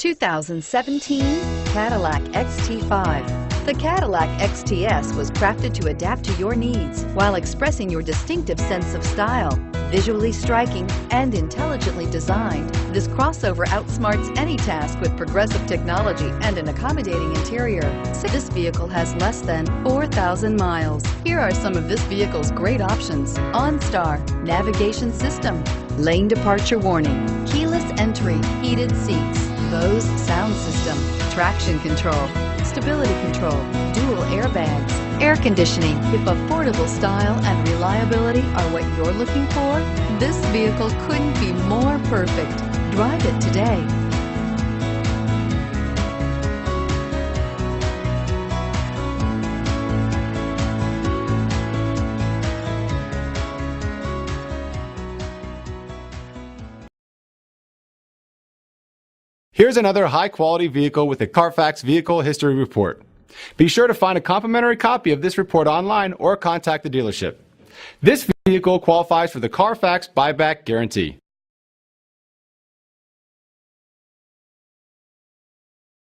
2017 Cadillac XT5. The Cadillac XTS was crafted to adapt to your needs while expressing your distinctive sense of style. Visually striking and intelligently designed, this crossover outsmarts any task with progressive technology and an accommodating interior. This vehicle has less than 4,000 miles. Here are some of this vehicle's great options: OnStar, navigation system, lane departure warning, keyless entry, heated seats, Bose sound system, traction control, stability control, dual airbags, air conditioning. If affordable style and reliability are what you're looking for, this vehicle couldn't be more perfect. Drive it today. Here's another high-quality vehicle with a Carfax Vehicle History Report. Be sure to find a complimentary copy of this report online or contact the dealership. This vehicle qualifies for the Carfax Buyback Guarantee.